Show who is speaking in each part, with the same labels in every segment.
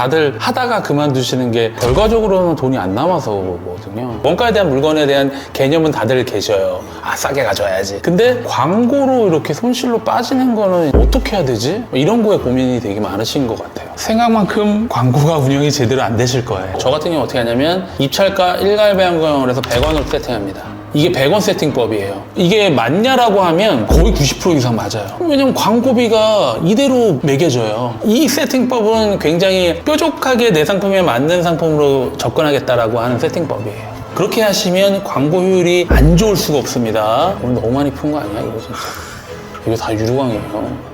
Speaker 1: 다들 하다가 그만두시는 게 결과적으로는 돈이 안 남아서거든요. 원가에 대한 물건에 대한 개념은 다들 계셔요. 아, 싸게 가져와야지. 근데 광고로 이렇게 손실로 빠지는 거는 어떻게 해야 되지? 이런 거에 고민이 되게 많으신 것 같아요. 생각만큼 광고가 운영이 제대로 안 되실 거예요. 저 같은 경우 어떻게 하냐면 입찰가 일괄배당금을 해서 100원으로 세팅합니다. 이게 100원 세팅법이에요. 이게 맞냐라고 하면 거의 90% 이상 맞아요. 왜냐면 광고비가 이대로 매겨져요. 이 세팅법은 굉장히 뾰족하게 내 상품에 맞는 상품으로 접근하겠다라고 하는 세팅법이에요. 그렇게 하시면 광고 효율이 안 좋을 수가 없습니다. 오늘 너무 많이 푼 거 아니야 이거 진짜. 이거 다 유료광이에요.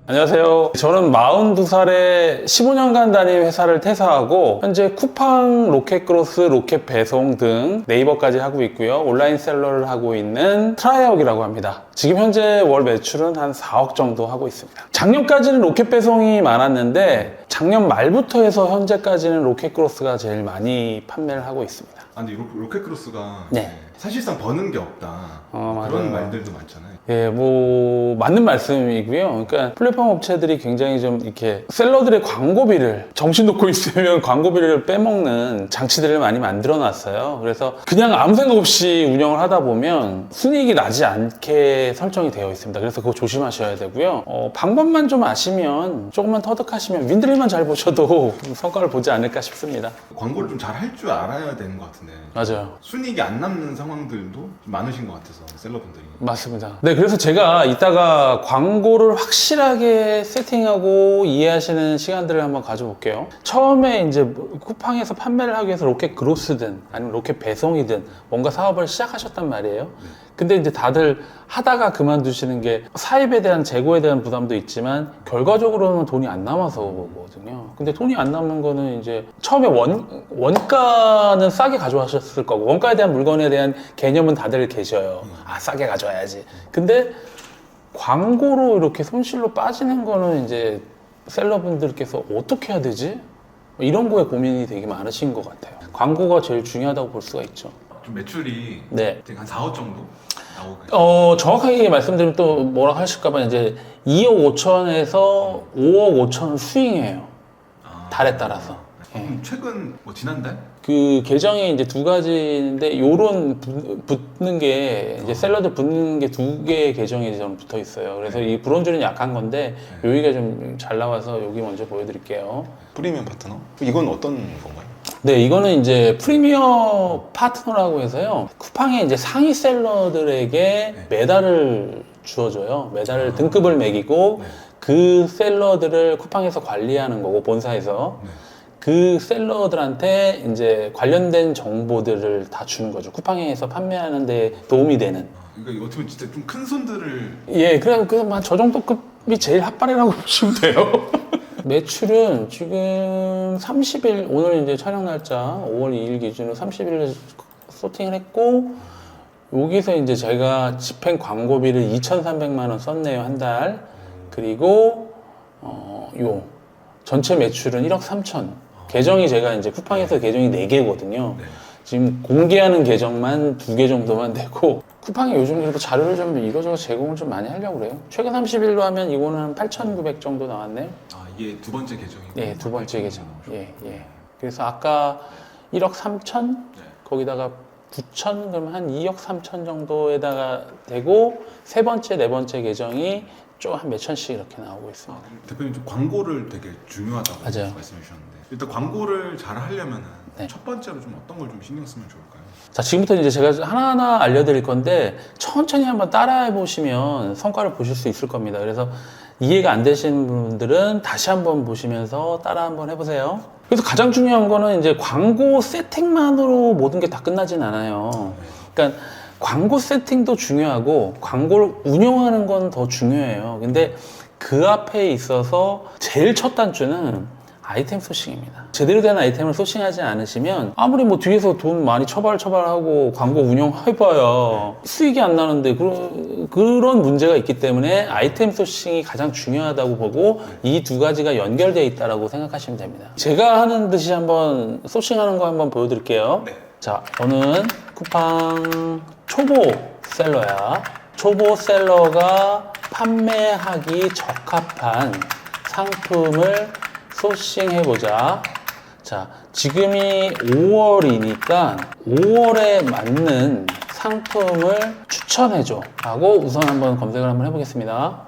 Speaker 1: 안녕하세요. 저는 42살에 15년간 다닌 회사를 퇴사하고 현재 쿠팡, 로켓크로스, 로켓배송 등 네이버까지 하고 있고요. 온라인 셀러를 하고 있는 트라이아웃이라고 합니다. 지금 현재 월 매출은 한 4억 정도 하고 있습니다. 작년까지는 로켓배송이 많았는데 작년 말부터 해서 현재까지는 로켓크로스가 제일 많이 판매를 하고 있습니다.
Speaker 2: 아, 근데 로켓크로스가
Speaker 1: 네.
Speaker 2: 사실상 버는 게 없다. 그런 말들도 많잖아요.
Speaker 1: 예, 뭐 맞는 말씀이고요. 그러니까 플랫폼 업체들이 굉장히 좀 이렇게 셀러들의 광고비를 정신 놓고 있으면 광고비를 빼먹는 장치들을 많이 만들어 놨어요. 그래서 그냥 아무 생각 없이 운영을 하다 보면 순이익이 나지 않게 설정이 되어 있습니다. 그래서 그거 조심하셔야 되고요. 방법만 좀 아시면 조금만 터득하시면 윈드릴만 잘 보셔도 성과를 보지 않을까 싶습니다.
Speaker 2: 광고를 좀 잘 할 줄 알아야 되는 것 같은데
Speaker 1: 맞아요.
Speaker 2: 순이익이 안 남는 상황들도 좀 많으신 것 같아서 셀러분들이.
Speaker 1: 맞습니다. 네, 그래서 제가 이따가 광고를 확실하게 세팅하고 이해하시는 시간들을 한번 가져볼게요. 처음에 이제 쿠팡에서 판매를 하기 위해서 로켓 그로스든 아니면 로켓 배송이든 뭔가 사업을 시작하셨단 말이에요. 근데 이제 다들 하다가 그만두시는 게 사입에 대한 재고에 대한 부담도 있지만 결과적으로는 돈이 안 남아서거든요. 근데 돈이 안 남는 거는 이제 처음에 원가는 싸게 가져가셨을 거고 원가에 대한 물건에 대한 개념은 다들 계셔요. 아, 싸게 가져와야지. 근데 광고로 이렇게 손실로 빠지는 거는 이제 셀러분들께서 어떻게 해야 되지? 이런 거에 고민이 되게 많으신 것 같아요. 광고가 제일 중요하다고 볼 수가 있죠.
Speaker 2: 좀 매출이
Speaker 1: 네.
Speaker 2: 한 4억 정도 나오고.
Speaker 1: 정확하게 말씀드리면 또 뭐라 하실까봐 이제 2억 5천에서 5억 5천 스윙해요. 달에 따라서.
Speaker 2: 그럼 최근 뭐 지난달?
Speaker 1: 그 계정이 이제 두 가지인데 요런 붙는 게 이제 셀러들 붙는 게 두 개의 계정이 저는 붙어 있어요. 그래서 이 브론즈는 약한 건데 여기가 좀 잘 나와서 여기 먼저 보여드릴게요.
Speaker 2: 프리미엄 파트너? 이건 어떤 건가요?
Speaker 1: 네, 이거는 이제 프리미어 파트너라고 해서요. 쿠팡의 이제 상위 셀러들에게 메달을 주어줘요. 메달을 등급을 매기고 그 셀러들을 쿠팡에서 관리하는 거고 본사에서. 그 셀러들한테 이제 관련된 정보들을 다 주는 거죠. 쿠팡에서 판매하는 데 도움이 되는.
Speaker 2: 그러니까 어떻게 보면 진짜 좀 큰 손들을.
Speaker 1: 예, 그냥 저 정도 급이 제일 핫바리라고 보시면 돼요. 매출은 지금 30일, 오늘 이제 촬영 날짜 5월 2일 기준으로 30일 소팅을 했고, 여기서 이제 제가 집행 광고비를 2,300만 원 썼네요, 한 달. 그리고, 전체 매출은 1억 3천. 계정이 제가 이제 쿠팡에서 계정이 4개거든요. 지금 공개하는 계정만 2개 정도만 되고, 쿠팡이 요즘 그래도 자료를 좀 이거저거 제공을 좀 많이 하려고 그래요. 최근 30일로 하면 이거는 한 8,900 정도 나왔네요.
Speaker 2: 아, 이게 두 번째 계정이고.
Speaker 1: 네, 두 번째 계정. 예. 그래서 아까 1억 3천? 거기다가 9천? 그러면 한 2억 3천 정도에다가 되고, 세 번째, 네 번째 계정이 좀 한 몇 천씩 이렇게 나오고 있습니다.
Speaker 2: 대표님 좀 광고를 되게 중요하다고
Speaker 1: 맞아요.
Speaker 2: 말씀해 주셨는데 일단 광고를 잘 하려면
Speaker 1: 네.
Speaker 2: 첫 번째로 좀 어떤 걸 좀 신경 쓰면 좋을까요?
Speaker 1: 자, 지금부터 이제 제가 하나하나 알려드릴 건데 천천히 한번 따라해 보시면 성과를 보실 수 있을 겁니다. 그래서 이해가 안 되시는 분들은 다시 한번 보시면서 따라 한번 해보세요. 그래서 가장 중요한 거는 이제 광고 세팅만으로 모든 게 다 끝나진 않아요. 그러니까 광고 세팅도 중요하고 광고를 운영하는 건 더 중요해요. 근데 그 앞에 있어서 제일 첫 단추는 아이템 소싱입니다. 제대로 된 아이템을 소싱하지 않으시면 아무리 뭐 뒤에서 돈 많이 처발처발하고 광고 운영해봐야 수익이 안 나는데 그런 문제가 있기 때문에 아이템 소싱이 가장 중요하다고 보고 이 두 가지가 연결되어 있다고 생각하시면 됩니다. 제가 하는 듯이 한번 소싱하는 거 한번 보여드릴게요. 자, 저는 쿠팡 초보 셀러야. 초보 셀러가 판매하기 적합한 상품을 소싱해보자. 자, 지금이 5월이니까 5월에 맞는 상품을 추천해줘 라고 우선 한번 검색을 한번 해보겠습니다.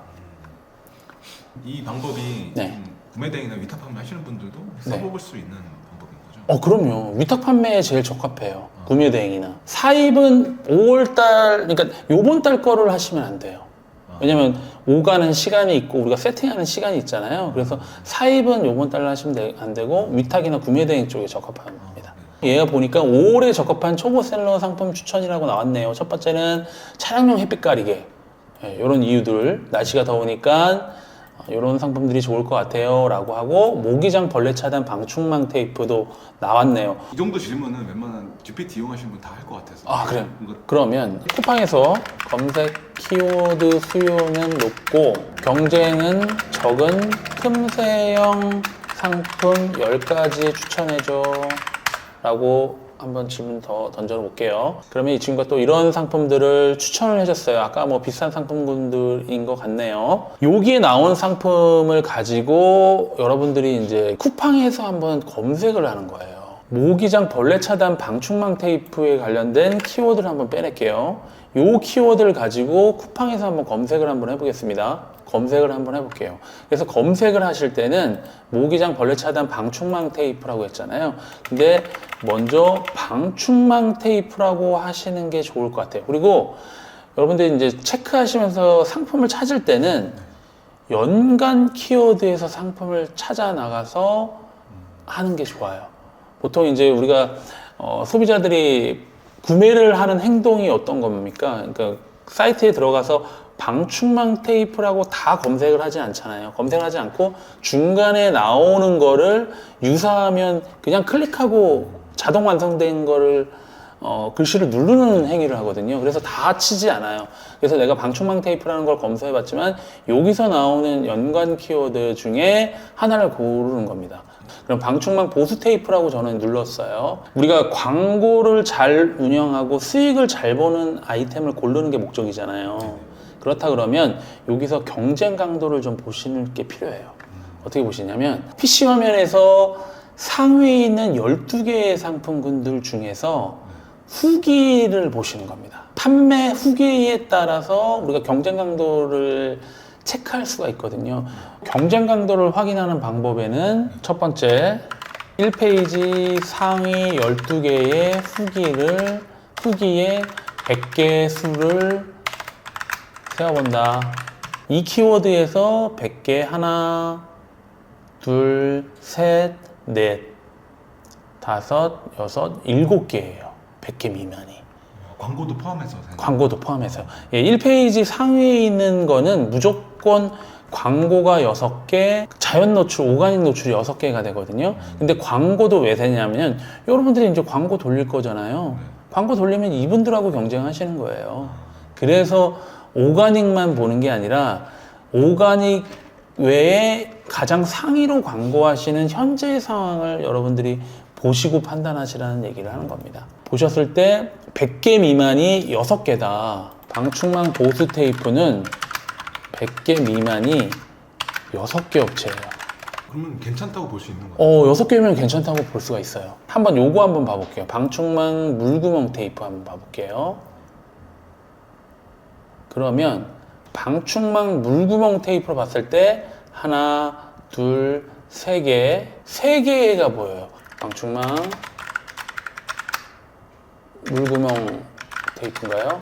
Speaker 2: 이 방법이
Speaker 1: 네.
Speaker 2: 좀 구매대행이나 위탁 판매 하시는 분들도 써볼 수 있는 방법인 거죠?
Speaker 1: 그럼요. 위탁 판매에 제일 적합해요. 구매 대행이나. 사입은 5월달, 그러니까 요번 달 거를 하시면 안 돼요. 왜냐면 오가는 시간이 있고 우리가 세팅하는 시간이 있잖아요. 그래서 사입은 요번 달로 하시면 안 되고 위탁이나 구매 대행 쪽에 적합한 겁니다. 얘가 보니까 5월에 적합한 초보 셀러 상품 추천이라고 나왔네요. 첫 번째는 차량용 햇빛 가리개. 이런 이유들. 날씨가 더우니까 이런 상품들이 좋을 것 같아요 라고 하고 모기장 벌레 차단 방충망 테이프도 나왔네요.
Speaker 2: 이 정도 질문은 웬만한 GPT 이용하시는 분 다 할 것 같아서.
Speaker 1: 아, 그래요? 그러면 쿠팡에서 검색 키워드 수요는 높고 경쟁은 적은 틈새형 상품 10가지 추천해줘 라고 한번 질문 더 던져볼게요. 그러면 이 친구가 또 이런 상품들을 추천을 해줬어요. 아까 뭐 비싼 상품군들인 것 같네요. 여기에 나온 상품을 가지고 여러분들이 이제 쿠팡에서 한번 검색을 하는 거예요. 모기장 벌레 차단 방충망 테이프에 관련된 키워드를 한번 빼낼게요. 요 키워드를 가지고 쿠팡에서 한번 검색을 한번 해보겠습니다. 검색을 한번 해볼게요. 그래서 검색을 하실 때는 모기장 벌레 차단 방충망 테이프라고 했잖아요. 근데 먼저 방충망 테이프라고 하시는 게 좋을 것 같아요. 그리고 여러분들이 이제 체크하시면서 상품을 찾을 때는 연관 키워드에서 상품을 찾아 나가서 하는 게 좋아요. 보통 이제 우리가 소비자들이 구매를 하는 행동이 어떤 겁니까? 그러니까 사이트에 들어가서 방충망 테이프라고 다 검색을 하지 않잖아요. 검색을 하지 않고 중간에 나오는 거를 유사하면 그냥 클릭하고 자동 완성된 거를 글씨를 누르는 행위를 하거든요. 그래서 다 치지 않아요. 그래서 내가 방충망 테이프라는 걸 검색해 봤지만 여기서 나오는 연관 키워드 중에 하나를 고르는 겁니다. 그럼 방충망 보수 테이프라고 저는 눌렀어요. 우리가 광고를 잘 운영하고 수익을 잘 버는 아이템을 고르는 게 목적이잖아요. 그렇다 그러면 여기서 경쟁 강도를 좀 보시는 게 필요해요. 어떻게 보시냐면 PC 화면에서 상위에 있는 12개의 상품군들 중에서 후기를 보시는 겁니다. 판매 후기에 따라서 우리가 경쟁 강도를 체크할 수가 있거든요. 경쟁 강도를 확인하는 방법에는 첫 번째 1페이지 상위 12개의 후기에 100개의 수를 세워본다. 이 키워드에서 100개 하나, 둘, 셋, 넷, 다섯, 여섯, 7개예요. 100개 미만이.
Speaker 2: 광고도 포함해서.
Speaker 1: 광고도 포함해서요. 1페이지 상위에 있는 거는 무조건 광고가 6개, 자연 노출, 오가닉 노출이 6개가 되거든요. 근데 광고도 왜 되냐면 여러분들이 이제 광고 돌릴 거잖아요. 광고 돌리면 이분들하고 경쟁하시는 거예요. 그래서 오가닉만 보는 게 아니라 오가닉 외에 가장 상위로 광고하시는 현재 상황을 여러분들이 보시고 판단하시라는 얘기를 하는 겁니다. 보셨을 때 100개 미만이 6개다. 방충망 보수 테이프는 100개 미만이 6개 업체예요.
Speaker 2: 그러면 괜찮다고 볼 수 있는 거예요?
Speaker 1: 6개면 괜찮다고 볼 수가 있어요. 한번 요거 한번 봐볼게요. 방충망 물구멍 테이프 한번 봐볼게요. 그러면 방충망 물구멍 테이프로 봤을 때 하나, 둘, 세 개가 보여요. 방충망 물구멍 테이프인가요?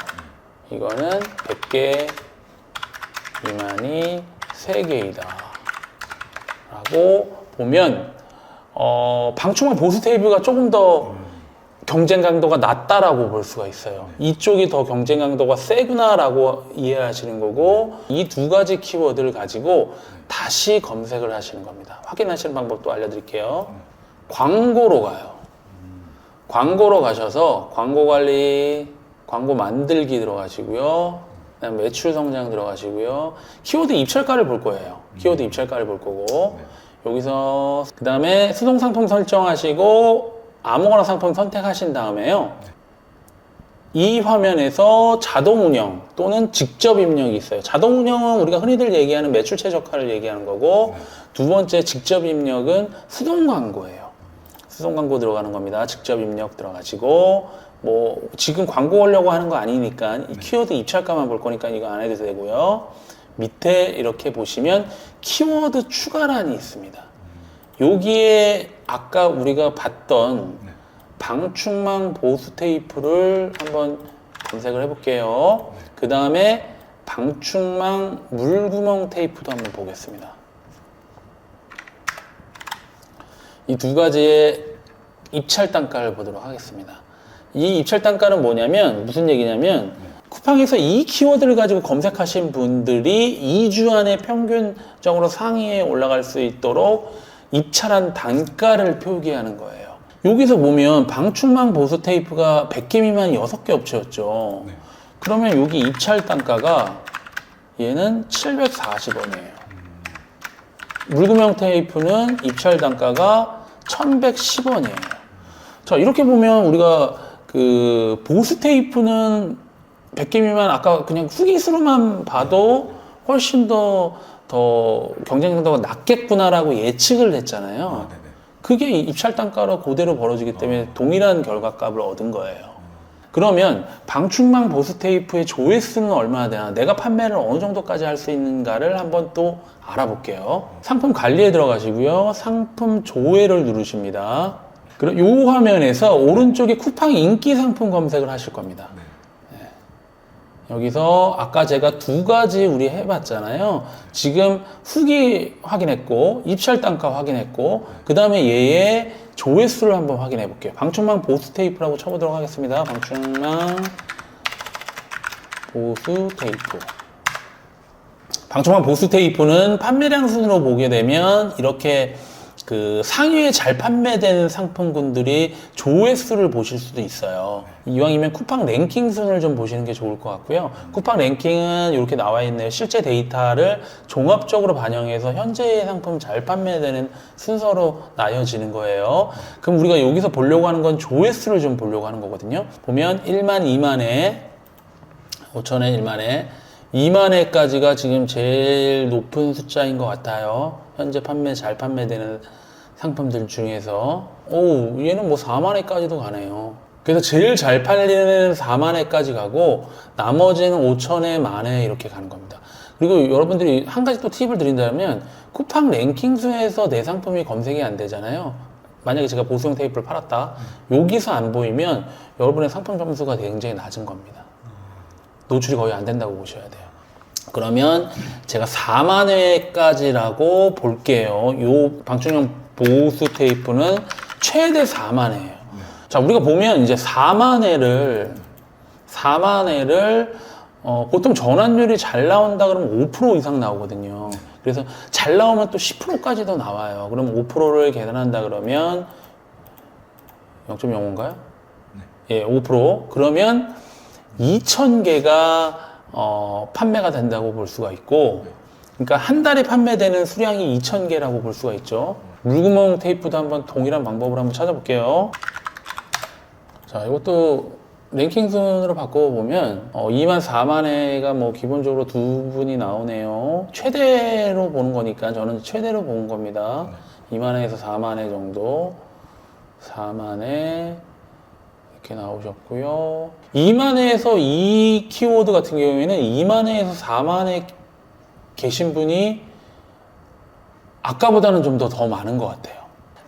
Speaker 1: 이거는 100개 미만이 3개이다 라고 보면 방충망 보수 테이프가 조금 더 경쟁 강도가 낮다라고 볼 수가 있어요. 이쪽이 더 경쟁 강도가 세구나라고 이해하시는 거고 이 두 가지 키워드를 가지고 다시 검색을 하시는 겁니다. 확인하시는 방법도 알려드릴게요. 광고로 가요. 광고로 가셔서 광고 관리, 광고 만들기 들어가시고요. 그다음 매출 성장 들어가시고요. 키워드 입찰가를 볼 거예요. 키워드 입찰가를 볼 거고 여기서 그 다음에 수동 상품 설정하시고 아무거나 상품 선택하신 다음에요. 이 화면에서 자동 운영 또는 직접 입력이 있어요. 자동 운영은 우리가 흔히들 얘기하는 매출 최저가를 얘기하는 거고, 두 번째 직접 입력은 수동 광고예요. 수동 광고 들어가는 겁니다. 직접 입력 들어가시고, 뭐 지금 광고 하려고 하는 거 아니니까 이 키워드 입찰가만 볼 거니까 이거 안 해도 되고요. 밑에 이렇게 보시면 키워드 추가란이 있습니다. 여기에 아까 우리가 봤던 방충망 보수 테이프를 한번 검색을 해볼게요. 그 다음에 방충망 물구멍 테이프도 한번 보겠습니다. 이 두 가지의 입찰 단가를 보도록 하겠습니다. 이 입찰 단가는 뭐냐면 무슨 얘기냐면 쿠팡에서 이 키워드를 가지고 검색하신 분들이 2주 안에 평균적으로 상위에 올라갈 수 있도록 입찰한 단가를 표기하는 거예요. 여기서 보면 방충망 보수 테이프가 100개 미만 6개 업체였죠. 그러면 여기 입찰 단가가 얘는 740원이에요. 물구멍 테이프는 입찰 단가가 1110원이에요. 자, 이렇게 보면 우리가 그 보수 테이프는 100개 미만 아까 그냥 후기수로만 봐도 훨씬 더 경쟁력도가 낮겠구나라고 예측을 했잖아요. 그게 입찰 단가로 그대로 벌어지기 때문에 동일한 결과값을 얻은 거예요. 그러면 방충망 보수 테이프의 조회수는 얼마나 되나, 내가 판매를 어느 정도까지 할 수 있는가를 한번 또 알아볼게요. 상품 관리에 들어가시고요. 상품 조회를 누르십니다. 그럼 이 화면에서 오른쪽에 쿠팡 인기 상품 검색을 하실 겁니다. 여기서 아까 제가 두 가지 우리 해봤잖아요. 지금 후기 확인했고 입찰 단가 확인했고 그 다음에 얘의 조회수를 한번 확인해 볼게요. 방충망 보수 테이프라고 쳐보도록 하겠습니다. 방충망 보수 테이프. 방충망 보수 테이프는 판매량 순으로 보게 되면 이렇게 그 상위에 잘 판매되는 상품군들이 조회수를 보실 수도 있어요. 이왕이면 쿠팡 랭킹 순을 좀 보시는 게 좋을 것 같고요. 쿠팡 랭킹은 이렇게 나와 있네요. 실제 데이터를 종합적으로 반영해서 현재의 상품 잘 판매되는 순서로 나뉘어지는 거예요. 그럼 우리가 여기서 보려고 하는 건 조회수를 좀 보려고 하는 거거든요. 보면 1만, 2만회, 5천회, 1만회, 2만회까지가 지금 제일 높은 숫자인 것 같아요. 현재 잘 판매되는 상품들 중에서. 오, 얘는 뭐 4만회까지도 가네요. 그래서 제일 잘 팔리는 4만회까지 가고 나머지는 5천회, 만회 이렇게 가는 겁니다. 그리고 여러분들이 한 가지 또 팁을 드린다면 쿠팡 랭킹수에서 내 상품이 검색이 안 되잖아요. 만약에 제가 보수용 테이프를 팔았다. 여기서 안 보이면 여러분의 상품 점수가 굉장히 낮은 겁니다. 노출이 거의 안 된다고 보셔야 돼요. 그러면 제가 4만회까지라고 볼게요. 요 방충망 보수 테이프는 최대 4만회예요. 자, 우리가 보면 이제 4만회를 보통 전환율이 잘 나온다 그러면 5% 이상 나오거든요. 그래서 잘 나오면 또 10%까지도 나와요. 그럼 5%를 계산한다 그러면 0.05인가요? 예, 5%. 그러면 2,000개가 판매가 된다고 볼 수가 있고, 그러니까 한 달에 판매되는 수량이 2,000개라고 볼 수가 있죠. 물구멍 테이프도 한번 동일한 방법으로 한번 찾아볼게요. 자, 이것도 랭킹 순으로 바꿔보면 2만 4만회가 뭐 기본적으로 두 분이 나오네요. 최대로 보는 거니까 저는 최대로 본 겁니다. 2만회에서 4만회 정도. 4만회 이렇게 나오셨고요. 2만회에서 이 키워드 같은 경우에는 2만회에서 4만회 계신 분이 아까보다는 좀 더 많은 것 같아요.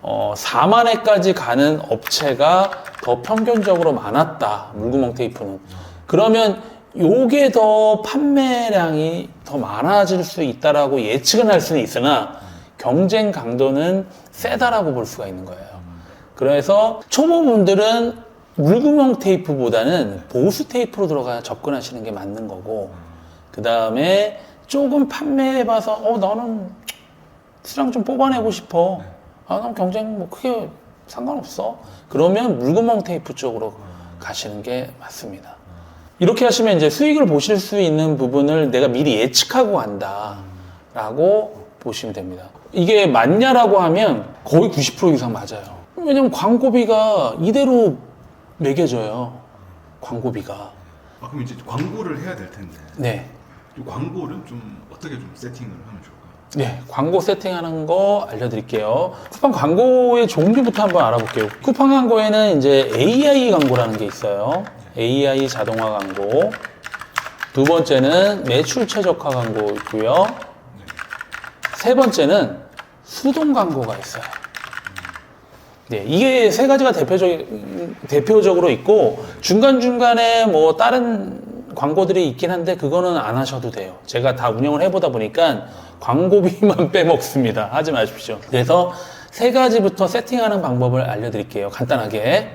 Speaker 1: 4만회까지 가는 업체가 더 평균적으로 많았다. 물구멍 테이프는. 그러면 요게 더 판매량이 더 많아질 수 있다라고 예측은 할 수는 있으나 경쟁 강도는 세다라고 볼 수가 있는 거예요. 그래서 초보분들은 물구멍 테이프보다는 보수 테이프로 접근하시는 게 맞는 거고, 그 다음에 조금 판매해봐서 나는 수량 좀 뽑아내고 싶어. 난 경쟁 뭐 크게 상관없어. 그러면 물구멍 테이프 쪽으로 가시는 게 맞습니다. 이렇게 하시면 이제 수익을 보실 수 있는 부분을 내가 미리 예측하고 간다라고 보시면 됩니다. 이게 맞냐라고 하면 거의 90% 이상 맞아요. 왜냐면 광고비가 이대로 매겨져요. 광고비가.
Speaker 2: 그럼 이제 광고를 해야 될 텐데
Speaker 1: 네.
Speaker 2: 이 광고를 좀 어떻게 좀 세팅을 하면 좋을까요?
Speaker 1: 네, 광고 세팅하는 거 알려드릴게요. 쿠팡 광고의 종류부터 한번 알아볼게요. 쿠팡 광고에는 이제 AI 광고라는 게 있어요. AI 자동화 광고. 두 번째는 매출 최적화 광고 있고요. 세 번째는 수동 광고가 있어요. 네, 이게 세 가지가 대표적으로 있고 중간중간에 뭐 다른 광고들이 있긴 한데 그거는 안 하셔도 돼요. 제가 다 운영을 해보다 보니까 광고비만 빼먹습니다. 하지 마십시오. 그래서 세 가지부터 세팅하는 방법을 알려드릴게요. 간단하게.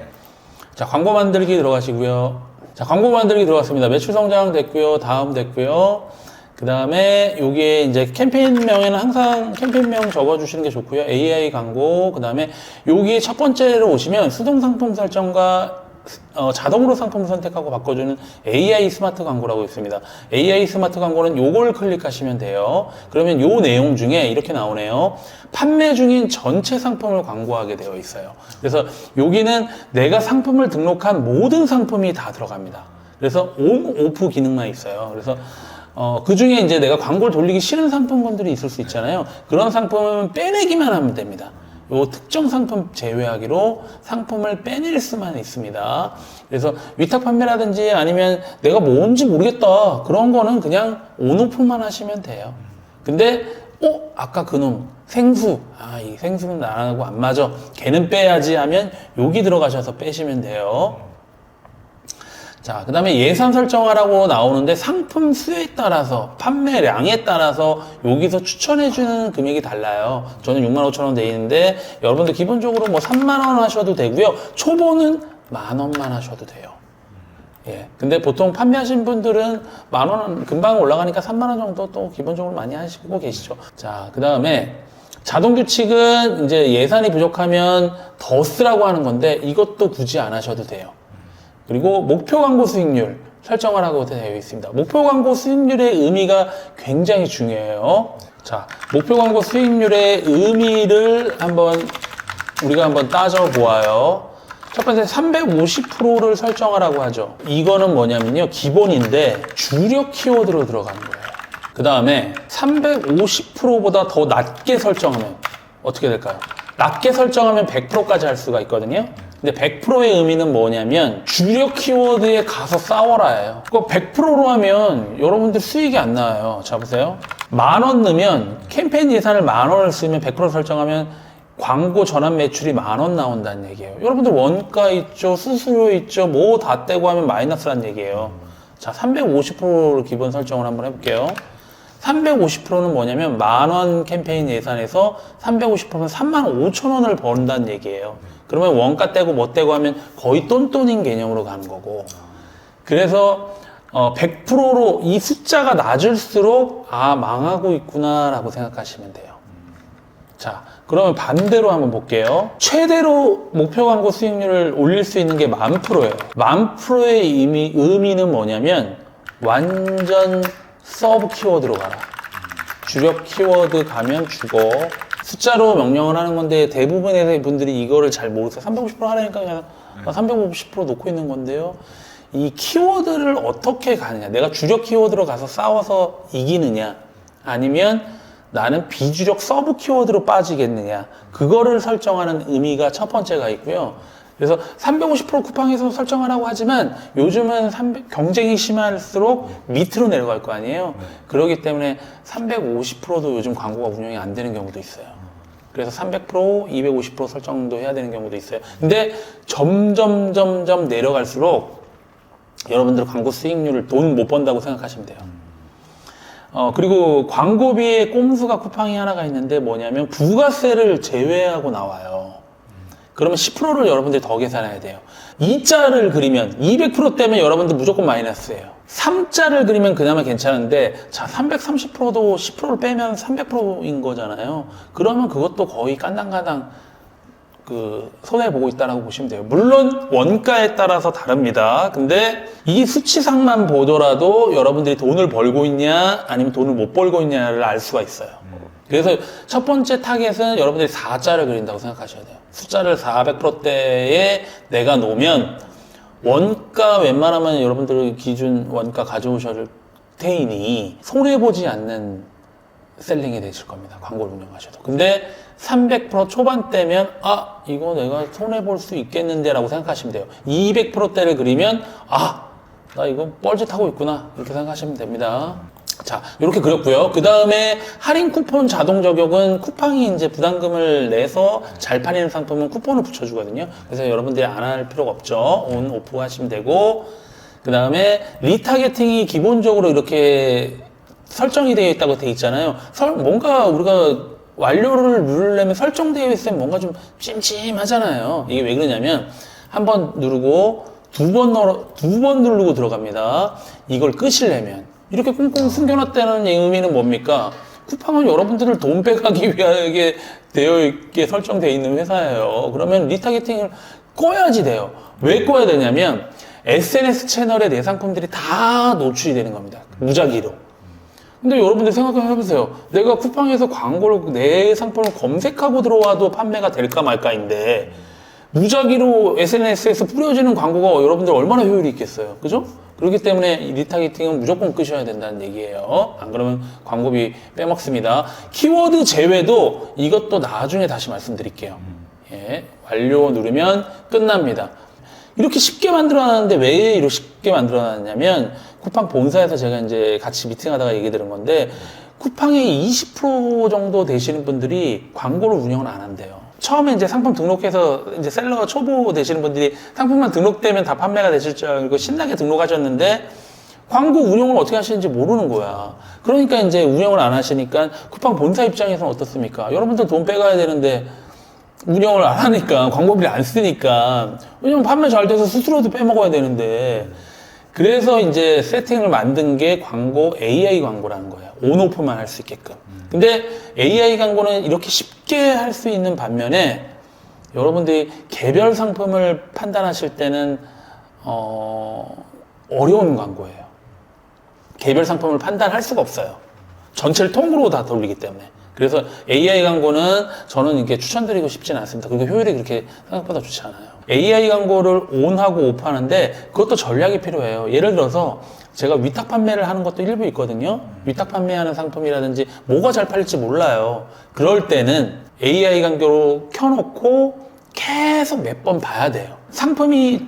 Speaker 1: 자, 광고 만들기 들어가시고요. 자, 광고 만들기 들어갔습니다. 매출 성장 됐고요. 다음 됐고요. 그 다음에 여기에 이제 캠페인명에는 항상 캠페인명 적어주시는 게 좋고요. AI 광고. 그 다음에 여기에 첫 번째로 오시면 수동 상품 설정과 자동으로 상품 선택하고 바꿔주는 AI 스마트 광고라고 있습니다. AI 스마트 광고는 요걸 클릭하시면 돼요. 그러면 요 내용 중에 이렇게 나오네요. 판매 중인 전체 상품을 광고하게 되어 있어요. 그래서 여기는 내가 상품을 등록한 모든 상품이 다 들어갑니다. 그래서 온, 오프 기능만 있어요. 그래서 그 중에 이제 내가 광고를 돌리기 싫은 상품군들이 있을 수 있잖아요. 그런 상품은 빼내기만 하면 됩니다. 요 특정 상품 제외하기로 상품을 빼낼 수만 있습니다. 그래서 위탁 판매라든지 아니면 내가 뭔지 모르겠다. 그런 거는 그냥 온오프만 하시면 돼요. 근데, 아까 그놈, 생수. 이 생수는 나하고 안 맞아. 걔는 빼야지 하면 여기 들어가셔서 빼시면 돼요. 자, 그 다음에 예산 설정하라고 나오는데 상품 수에 따라서 판매량에 따라서 여기서 추천해주는 금액이 달라요. 저는 65,000원 돼 있는데 여러분들 기본적으로 뭐 3만원 하셔도 되고요. 초보는 만원만 하셔도 돼요. 예. 근데 보통 판매하신 분들은 만원 금방 올라가니까 3만원 정도 또 기본적으로 많이 하시고 계시죠. 자, 그 다음에 자동 규칙은 이제 예산이 부족하면 더 쓰라고 하는 건데 이것도 굳이 안 하셔도 돼요. 그리고 목표 광고 수익률 설정하라고 되어 있습니다. 목표 광고 수익률의 의미가 굉장히 중요해요. 자, 목표 광고 수익률의 의미를 우리가 한번 따져보아요. 첫 번째 350%를 설정하라고 하죠. 이거는 뭐냐면요. 기본인데 주력 키워드로 들어가는 거예요. 그 다음에 350%보다 더 낮게 설정하면 어떻게 될까요? 낮게 설정하면 100%까지 할 수가 있거든요. 근데 100%의 의미는 뭐냐면 주력 키워드에 가서 싸워라예요. 그거 100%로 하면 여러분들 수익이 안 나와요. 자, 보세요. 10,000원 넣으면 캠페인 예산을 10,000원을 쓰면 100% 설정하면 광고 전환 매출이 10,000원 나온다는 얘기예요. 여러분들 원가 있죠, 수수료 있죠, 뭐 다 떼고 하면 마이너스라는 얘기예요. 자, 350%로 기본 설정을 한번 해볼게요. 350%는 뭐냐면 10,000원 캠페인 예산에서 350%면 35,000원을 번다는 얘기예요. 그러면 원가 떼고 뭐 떼고 하면 거의 똔똔인 개념으로 가는 거고. 그래서 100%로 이 숫자가 낮을수록 망하고 있구나 라고 생각하시면 돼요. 자, 그러면 반대로 한번 볼게요. 최대로 목표 광고 수익률을 올릴 수 있는 게 10,000%예요. 10,000%의 의미는 뭐냐면 완전 서브 키워드로 가라. 주력 키워드 가면 죽어. 숫자로 명령을 하는 건데 대부분의 분들이 이거를 잘 모르세요. 350% 하라니까 그냥 350% 놓고 있는 건데요. 이 키워드를 어떻게 가느냐. 내가 주력 키워드로 가서 싸워서 이기느냐. 아니면 나는 비주력 서브 키워드로 빠지겠느냐. 그거를 설정하는 의미가 첫 번째가 있고요. 그래서 350% 쿠팡에서 설정하라고 하지만 요즘은 경쟁이 심할수록 밑으로 내려갈 거 아니에요. 그렇기 때문에 350%도 요즘 광고가 운영이 안 되는 경우도 있어요. 그래서 300%, 250% 설정도 해야 되는 경우도 있어요. 근데 점점 내려갈수록 여러분들 광고 수익률을 돈 못 번다고 생각하시면 돼요. 그리고 광고비의 꼼수가 쿠팡이 하나가 있는데 뭐냐면 부가세를 제외하고 나와요. 그러면 10%를 여러분들이 더 계산해야 돼요. 2자를 그리면 200% 때문에 여러분들 무조건 마이너스예요. 3자를 그리면 그나마 괜찮은데 자 330%도 10%를 빼면 300%인 거잖아요. 그러면 그것도 거의 깐당깐당 손해보고 있다라고 보시면 돼요. 물론 원가에 따라서 다릅니다. 근데 이 수치상만 보더라도 여러분들이 돈을 벌고 있냐 아니면 돈을 못 벌고 있냐를 알 수가 있어요. 그래서 첫 번째 타겟은 여러분들이 4자를 그린다고 생각하셔야 돼요. 숫자를 400%대에 내가 놓으면 원가 웬만하면 여러분들 기준 원가 가져오실 테이니 손해보지 않는 셀링이 되실 겁니다. 광고를 운영하셔도. 근데 300% 초반대면 이거 내가 손해볼 수 있겠는데 라고 생각하시면 돼요. 200%대를 그리면 나 이거 뻘짓하고 있구나 이렇게 생각하시면 됩니다. 자, 이렇게 그렸고요. 그 다음에 할인 쿠폰 자동 적용은 쿠팡이 이제 부담금을 내서 잘 팔리는 상품은 쿠폰을 붙여주거든요. 그래서 여러분들이 안 할 필요가 없죠. 온, 오프 하시면 되고, 그 다음에 리타겟팅이 기본적으로 이렇게 설정이 되어 있다고 되어 있잖아요. 뭔가 우리가 완료를 누르려면 설정되어 있으면 뭔가 좀 찜찜하잖아요. 이게 왜 그러냐면, 한 번 누르고, 두 번 누르고 들어갑니다. 이걸 끄시려면. 이렇게 꽁꽁 숨겨놨다는 의미는 뭡니까? 쿠팡은 여러분들을 돈 빼가기 위하게 되어 있게 설정되어 있는 회사예요. 그러면 리타겟팅을 꺼야지 돼요. 왜 꺼야 되냐면 SNS 채널에 내 상품들이 다 노출이 되는 겁니다. 무작위로. 근데 여러분들 생각해 보세요. 내가 쿠팡에서 광고를 내 상품을 검색하고 들어와도 판매가 될까 말까인데 무작위로 SNS에서 뿌려지는 광고가 여러분들 얼마나 효율이 있겠어요. 그죠? 그렇기 때문에 리타겟팅은 무조건 끄셔야 된다는 얘기예요. 안 그러면 광고비 빼먹습니다. 키워드 제외도 이것도 나중에 다시 말씀드릴게요. 예, 완료 누르면 끝납니다. 이렇게 쉽게 만들어놨는데 왜 이렇게 쉽게 만들어놨냐면 쿠팡 본사에서 제가 이제 같이 미팅하다가 얘기 들은 건데 쿠팡의 20% 정도 되시는 분들이 광고를 운영을 안 한대요. 처음에 이제 상품 등록해서 이제 셀러 초보 되시는 분들이 상품만 등록되면 다 판매가 되실 줄 알고 신나게 등록하셨는데 광고 운영을 어떻게 하시는지 모르는 거야. 그러니까 이제 운영을 안 하시니까 쿠팡 본사 입장에서는 어떻습니까? 여러분들 돈 빼가야 되는데 운영을 안 하니까 광고비를 안 쓰니까 왜냐면 판매 잘 돼서 수수료도 빼먹어야 되는데 그래서 이제 세팅을 만든 게 광고 AI 광고라는 거예요. 온오프만 할 수 있게끔. 근데 AI 광고는 이렇게 쉽게 할 수 있는 반면에 여러분들이 개별 상품을 판단하실 때는 어려운 광고예요. 개별 상품을 판단할 수가 없어요. 전체를 통으로 다 돌리기 때문에. 그래서 AI 광고는 저는 이게 추천드리고 싶지는 않습니다. 그리고 효율이 그렇게 생각보다 좋지 않아요. AI 광고를 온하고 오프하는데 그것도 전략이 필요해요. 예를 들어서 제가 위탁 판매를 하는 것도 일부 있거든요. 위탁 판매하는 상품이라든지 뭐가 잘 팔릴지 몰라요. 그럴 때는 AI 광고로 켜놓고 계속 몇 번 봐야 돼요.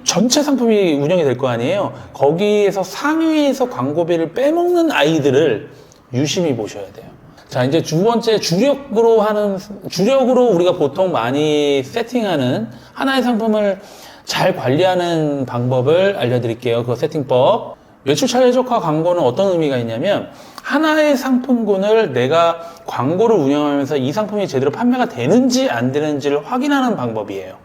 Speaker 1: 전체 상품이 운영이 될 거 아니에요. 거기에서 상위에서 광고비를 빼먹는 아이들을 유심히 보셔야 돼요. 자, 이제 두 번째 주력으로 우리가 보통 많이 세팅하는 하나의 상품을 잘 관리하는 방법을 알려드릴게요. 그 세팅법. 매출 최적화 광고는 어떤 의미가 있냐면 하나의 상품군을 내가 광고를 운영하면서 이 상품이 제대로 판매가 되는지 안 되는지를 확인하는 방법이에요.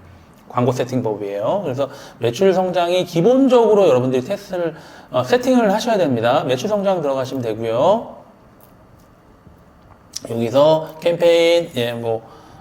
Speaker 1: 광고 세팅법이에요. 그래서 매출 성장이 기본적으로 여러분들이 세팅을 하셔야 됩니다. 매출 성장 들어가시면 되고요. 여기서 캠페인,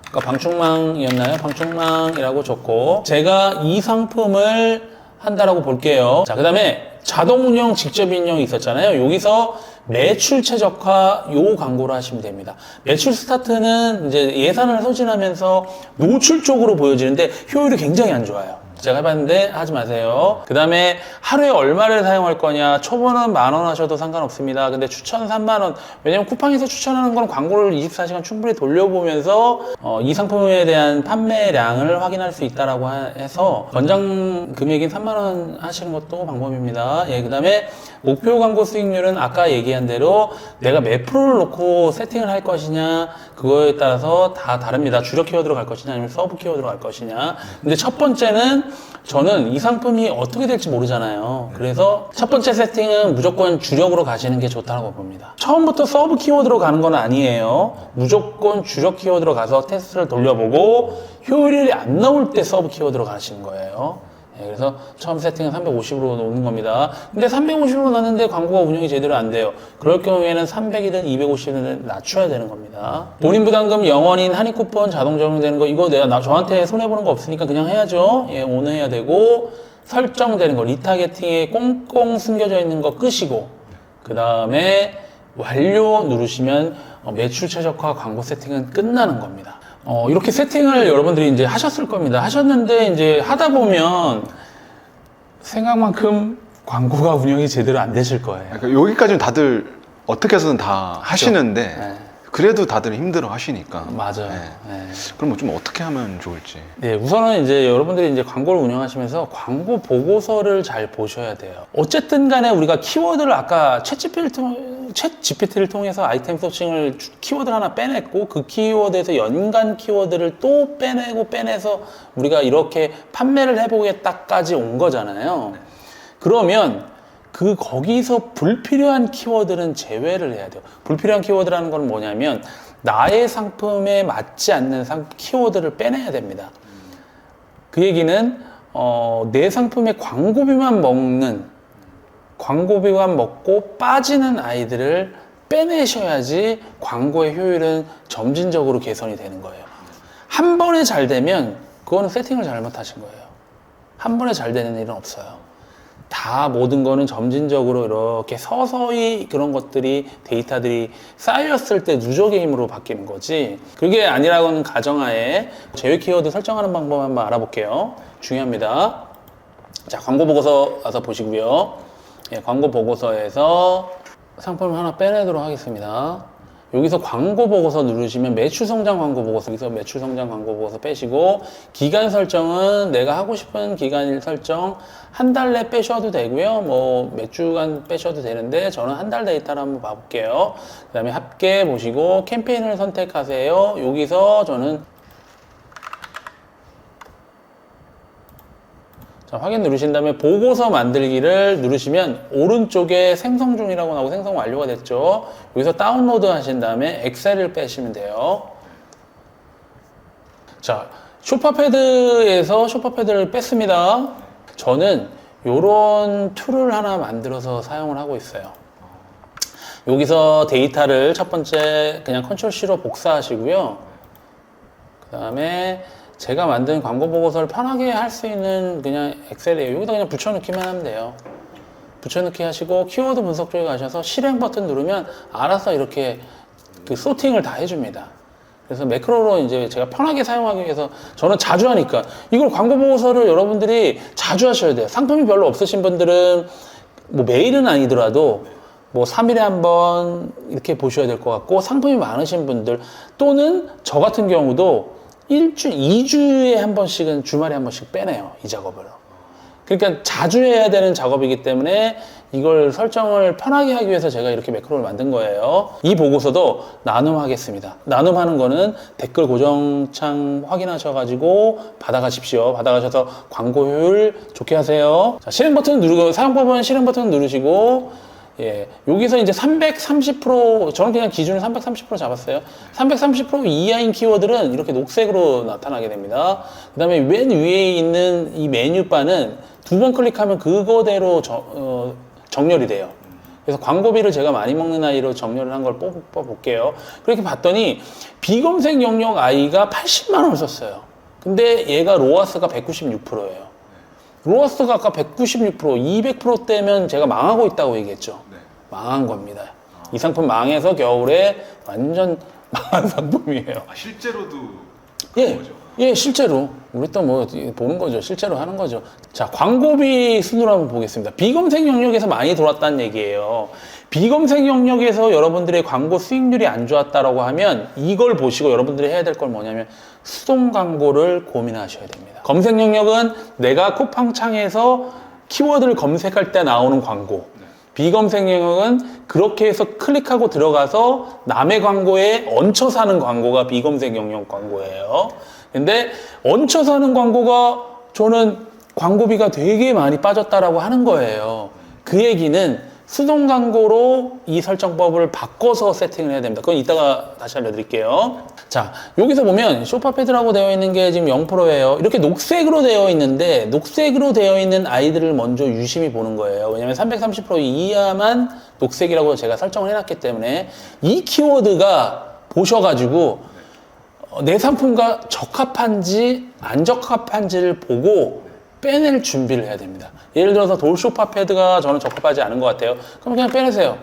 Speaker 1: 아까 방충망이었나요? 방충망이라고 적고, 제가 이 상품을 한다라고 볼게요. 자, 그 다음에 자동 운영, 직접 인용이 있었잖아요. 여기서 매출 최적화 요 광고를 하시면 됩니다. 매출 스타트는 이제 예산을 소진하면서 노출 쪽으로 보여지는데 효율이 굉장히 안 좋아요. 제가 해봤는데 하지 마세요. 그 다음에 하루에 얼마를 사용할 거냐. 초보는 10,000원 하셔도 상관없습니다. 근데 추천 30,000원. 왜냐면 쿠팡에서 추천하는 건 광고를 24시간 충분히 돌려보면서 이 상품에 대한 판매량을 확인할 수 있다라고 해서 권장 금액인 30,000원 하시는 것도 방법입니다. 예, 그 다음에 목표 광고 수익률은 아까 얘기한 대로 내가 몇 프로를 놓고 세팅을 할 것이냐 그거에 따라서 다 다릅니다. 주력 키워드로 갈 것이냐 아니면 서브 키워드로 갈 것이냐. 근데 첫 번째는 저는 이 상품이 어떻게 될지 모르잖아요. 그래서 첫 번째 세팅은 무조건 주력으로 가시는 게 좋다고 봅니다. 처음부터 서브 키워드로 가는 건 아니에요. 무조건 주력 키워드로 가서 테스트를 돌려보고 효율이 안 나올 때 서브 키워드로 가시는 거예요. 네, 그래서 처음 세팅은 350으로 놓는 겁니다. 근데 350으로 놨는데 광고가 운영이 제대로 안 돼요. 그럴 경우에는 300이든 250이든 낮춰야 되는 겁니다. 본인 부담금 0원인 할인 쿠폰 자동 적용되는 거 이거 저한테 손해보는 거 없으니까 그냥 해야죠. 예, 오늘 해야 되고 설정되는 거 리타겟팅에 꽁꽁 숨겨져 있는 거 끄시고 그 다음에 완료 누르시면 매출 최적화 광고 세팅은 끝나는 겁니다. 이렇게 세팅을 여러분들이 이제 하셨을 겁니다. 하셨는데 이제 하다 보면 생각만큼 광고가 운영이 제대로 안 되실 거예요.
Speaker 3: 그러니까 여기까지는 다들 어떻게 해서든 다 하시는데
Speaker 1: 네.
Speaker 3: 그래도 다들 힘들어 하시니까.
Speaker 1: 맞아요.
Speaker 3: 네.
Speaker 1: 네.
Speaker 3: 그럼 뭐 좀 어떻게 하면 좋을지.
Speaker 1: 네, 우선은 이제 여러분들이 이제 광고를 운영하시면서 광고 보고서를 잘 보셔야 돼요. 어쨌든 간에 우리가 키워드를 아까 챗GPT를 통해서 아이템 서칭을 키워드를 하나 빼냈고 그 키워드에서 연관 키워드를 또 빼내서 우리가 이렇게 판매를 해보겠다까지 온 거잖아요. 그러면 거기서 불필요한 키워드는 제외를 해야 돼요. 불필요한 키워드라는 건 뭐냐면 나의 상품에 맞지 않는 키워드를 빼내야 됩니다. 그 얘기는 내 상품의 광고비만 먹고 빠지는 아이들을 빼내셔야지 광고의 효율은 점진적으로 개선이 되는 거예요. 한 번에 잘 되면 그거는 세팅을 잘못하신 거예요. 한 번에 잘 되는 일은 없어요. 다 모든 거는 점진적으로 이렇게 서서히 그런 것들이 데이터들이 쌓였을 때 누적의 힘으로 바뀌는 거지. 그게 아니라고는 가정하에 제외 키워드 설정하는 방법 한번 알아볼게요. 중요합니다. 자, 광고 보고서 와서 보시고요. 예, 광고 보고서에서 상품을 하나 빼내도록 하겠습니다. 여기서 광고 보고서 누르시면 매출 성장 광고 보고서, 여기서 매출 성장 광고 보고서 빼시고, 기간 설정은 내가 하고 싶은 기간 설정 한 달 내 빼셔도 되고요. 뭐 몇 주간 빼셔도 되는데 저는 한 달 데이터를 한번 봐볼게요. 그 다음에 합계 보시고 캠페인을 선택하세요. 여기서 저는 자, 확인 누르신 다음에 보고서 만들기를 누르시면 오른쪽에 생성 중이라고 나오고 생성 완료가 됐죠. 여기서 다운로드 하신 다음에 엑셀을 빼시면 돼요. 자, 쇼파패드에서 쇼파패드를 뺐습니다. 저는 이런 툴을 하나 만들어서 사용을 하고 있어요. 여기서 데이터를 첫 번째 그냥 컨트롤 C로 복사하시고요. 그 다음에 제가 만든 광고 보고서를 편하게 할 수 있는 그냥 엑셀이에요. 여기다 그냥 붙여넣기만 하면 돼요. 붙여넣기 하시고 키워드 분석 쪽에 가셔서 실행 버튼 누르면 알아서 이렇게 그 소팅을 다 해줍니다. 그래서 매크로로 이제 제가 편하게 사용하기 위해서 저는 자주 하니까 이걸 광고 보고서를 여러분들이 자주 하셔야 돼요. 상품이 별로 없으신 분들은 뭐 매일은 아니더라도 뭐 3일에 한 번 이렇게 보셔야 될 것 같고, 상품이 많으신 분들 또는 저 같은 경우도 2주에 한 번씩은 주말에 한 번씩 빼내요, 이 작업을. 그러니까 자주 해야 되는 작업이기 때문에 이걸 설정을 편하게 하기 위해서 제가 이렇게 매크로를 만든 거예요. 이 보고서도 나눔하겠습니다. 나눔하는 거는 댓글 고정창 확인하셔가지고 받아가십시오. 받아가셔서 광고 효율 좋게 하세요. 자, 실행 버튼 누르고, 사용법은 실행 버튼 누르시고, 예, 여기서 이제 330%, 저는 그냥 기준을 330% 잡았어요. 330% 이하인 키워드는 이렇게 녹색으로 나타나게 됩니다. 그 다음에 맨 위에 있는 이 메뉴바는 두 번 클릭하면 그거대로 정렬이 돼요. 그래서 광고비를 제가 많이 먹는 아이로 정렬을 한 걸 뽑아볼게요. 그렇게 봤더니 비검색 영역 아이가 80만 원을 썼어요. 근데 얘가 로아스가 196%예요. 로아스가 아까 196%, 200%대면 제가 망하고 있다고 얘기했죠.
Speaker 2: 네.
Speaker 1: 망한 겁니다. 이 상품 망해서 겨울에 완전 망한 상품이에요.
Speaker 2: 아, 실제로도
Speaker 1: 예,
Speaker 2: 그런 거죠.
Speaker 1: 예, 실제로. 우리 또 뭐 보는 거죠. 실제로 하는 거죠. 자, 광고비 순으로 한번 보겠습니다. 비검색 영역에서 많이 돌았다는 얘기예요. 비검색 영역에서 여러분들의 광고 수익률이 안 좋았다라고 하면 이걸 보시고 여러분들이 해야 될 건 뭐냐면 수동 광고를 고민하셔야 됩니다. 검색 영역은 내가 쿠팡 창에서 키워드를 검색할 때 나오는 광고. 비검색 영역은 그렇게 해서 클릭하고 들어가서 남의 광고에 얹혀 사는 광고가 비검색 영역 광고예요. 근데 얹혀 사는 광고가 저는 광고비가 되게 많이 빠졌다라고 하는 거예요. 그 얘기는 수동 광고로 이 설정법을 바꿔서 세팅을 해야 됩니다. 그건 이따가 다시 알려드릴게요. 자, 여기서 보면 쇼파패드라고 되어 있는 게 지금 0%예요. 이렇게 녹색으로 되어 있는데 녹색으로 되어 있는 아이들을 먼저 유심히 보는 거예요. 왜냐면 330% 이하만 녹색이라고 제가 설정을 해놨기 때문에 이 키워드가 보셔가지고 내 상품과 적합한지 안 적합한지를 보고 빼낼 준비를 해야 됩니다. 예를 들어서 돌쇼파패드가 저는 적합하지 않은 것 같아요. 그럼 그냥 빼내세요.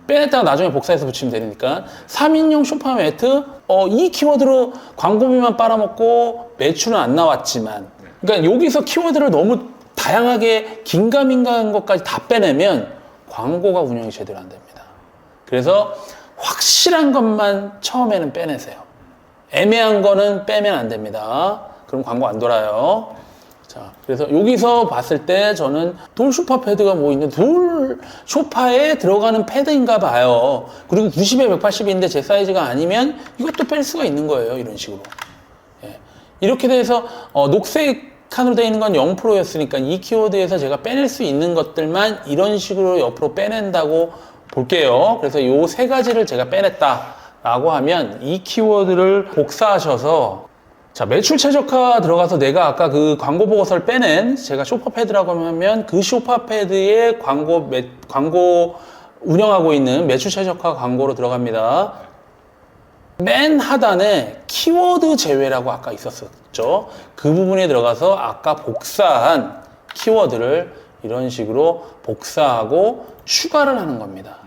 Speaker 1: 빼냈다가 나중에 복사해서 붙이면 되니까. 3인용 쇼파 매트, 이 키워드로 광고비만 빨아먹고 매출은 안 나왔지만, 그러니까 여기서 키워드를 너무 다양하게 긴가민가한 것까지 다 빼내면 광고가 운영이 제대로 안 됩니다. 그래서 확실한 것만 처음에는 빼내세요. 애매한 거는 빼면 안 됩니다. 그럼 광고 안 돌아요. 자, 그래서 여기서 봤을 때 저는 돌 소파 패드가 뭐 있는데 돌 소파에 들어가는 패드인가 봐요. 그리고 90에 180인데 제 사이즈가 아니면 이것도 뺄 수가 있는 거예요. 이런 식으로. 예. 이렇게 돼서 녹색 칸으로 되어 있는 건 0%였으니까 이 키워드에서 제가 빼낼 수 있는 것들만 이런 식으로 옆으로 빼낸다고 볼게요. 그래서 이 세 가지를 제가 빼냈다라고 하면 이 키워드를 복사하셔서 자, 매출 최적화 들어가서 내가 아까 그 광고 보고서를 빼낸 제가 쇼파패드라고 하면 그 쇼파패드의 광고 운영하고 있는 매출 최적화 광고로 들어갑니다. 맨 하단에 키워드 제외라고 아까 있었었죠. 그 부분에 들어가서 아까 복사한 키워드를 이런 식으로 복사하고 추가를 하는 겁니다.